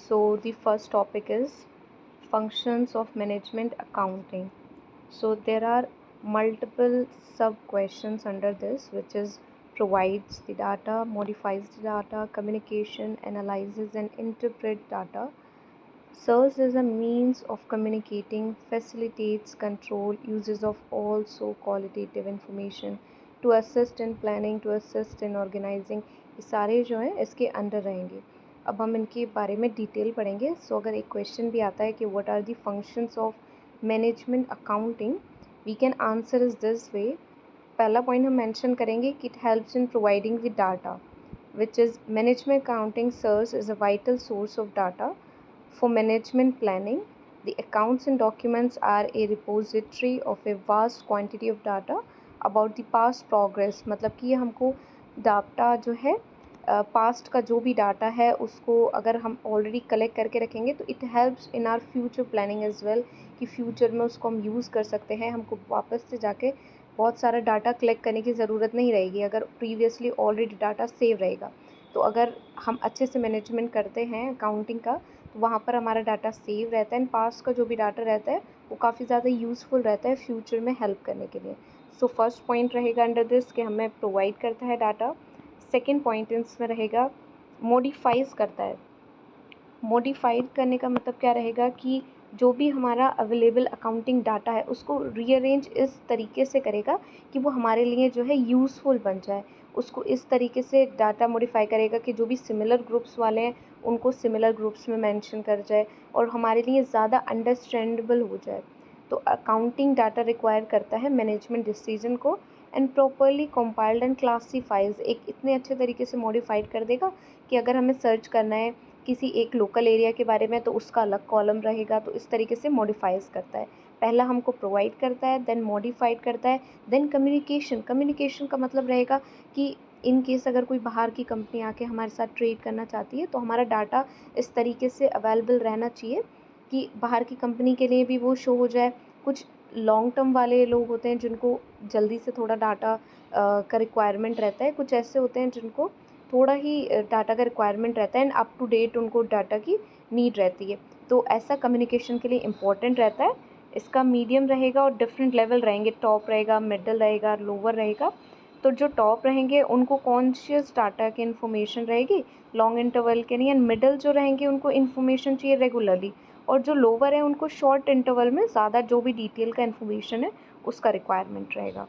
So the first topic is functions of management accounting. So there are multiple sub questions under this, which is provides the data, modifies the data, communication, analyzes and interpret data, serves as a means of communicating, facilitates control, uses of also qualitative information to assist in planning, to assist in organizing. ये सारे जो हैं इसके under रहेंगे. अब हम इनके बारे में डिटेल पढ़ेंगे. सो अगर एक क्वेश्चन भी आता है कि what are the functions of management accounting, we can answer is this way. पहला पॉइंट हम मेंशन करेंगे कि it helps in providing the data, which is management accounting serves as a vital source of data for management planning. The accounts and documents are a repository of a vast quantity of data about the past progress. मतलब कि ये हमको data जो है past का जो भी data है उसको अगर हम ऑलरेडी कलेक्ट करके रखेंगे तो it helps in our future planning as well, कि फ्यूचर में उसको हम यूज़ कर सकते हैं. हमको वापस से जाके बहुत सारा डाटा कलेक्ट करने की ज़रूरत नहीं रहेगी अगर प्रीवियसली ऑलरेडी डाटा सेव रहेगा. तो अगर हम अच्छे से मैनेजमेंट करते हैं अकाउंटिंग का तो वहाँ पर हमारा डाटा सेव रहता है एंड पास्ट का जो भी डाटा रहता है वो काफ़ी ज़्यादा यूज़फुल रहता है फ्यूचर में हेल्प करने के लिए. सो फर्स्ट पॉइंट रहेगा अंडर दिस कि हमें प्रोवाइड करता है डाटा. सेकेंड पॉइंट इसमें रहेगा मॉडिफाइज करता है. मॉडिफाइड करने का मतलब क्या रहेगा कि जो भी हमारा अवेलेबल अकाउंटिंग डाटा है उसको रीअरेंज इस तरीके से करेगा कि वो हमारे लिए जो है यूज़फुल बन जाए. उसको इस तरीके से डाटा मॉडिफाई करेगा कि जो भी सिमिलर ग्रुप्स वाले हैं उनको सिमिलर ग्रुप्स में मेंशन कर जाए और हमारे लिए ज़्यादा अंडरस्टैंडेबल हो जाए. तो अकाउंटिंग डाटा रिक्वायर करता है मैनेजमेंट डिसीजन को and properly compiled and classifies. एक इतने अच्छे तरीके से मॉडिफाइड कर देगा कि अगर हमें सर्च करना है किसी एक लोकल एरिया के बारे में तो उसका अलग कॉलम रहेगा. तो इस तरीके से मॉडिफाइज करता है. पहला हमको प्रोवाइड करता है, देन मॉडिफाइड करता है, देन कम्युनिकेशन. कम्युनिकेशन का मतलब रहेगा कि इन केस अगर कोई बाहर की कंपनी आके हमारे साथ ट्रेड करना चाहती है तो हमारा डाटा इस तरीके से अवेलेबल रहना चाहिए कि बाहर की कंपनी के लिए भी वो शो हो जाए. कुछ लॉन्ग टर्म वाले लोग होते हैं जिनको जल्दी से थोड़ा डाटा का रिक्वायरमेंट रहता है. कुछ ऐसे होते हैं जिनको थोड़ा ही डाटा का रिक्वायरमेंट रहता है एंड अप टू डेट उनको डाटा की नीड रहती है. तो ऐसा कम्युनिकेशन के लिए इम्पोर्टेंट रहता है. इसका मीडियम रहेगा और डिफरेंट लेवल रहेंगे. टॉप रहेगा, मिडल रहेगा, लोअर रहेगा. तो जो टॉप रहेंगे उनको कॉन्शियस डाटा की इन्फॉर्मेशन रहेगी लॉन्ग इंटरवल के लिए, एंड मिडल जो रहेंगे उनको इन्फॉर्मेशन चाहिए रेगुलरली, और जो लोअर है उनको शॉर्ट इंटरवल में ज़्यादा जो भी डिटेल का इन्फॉर्मेशन है उसका रिक्वायरमेंट रहेगा.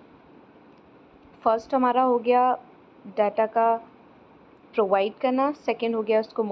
फर्स्ट हमारा हो गया डाटा का प्रोवाइड करना, सेकेंड हो गया उसको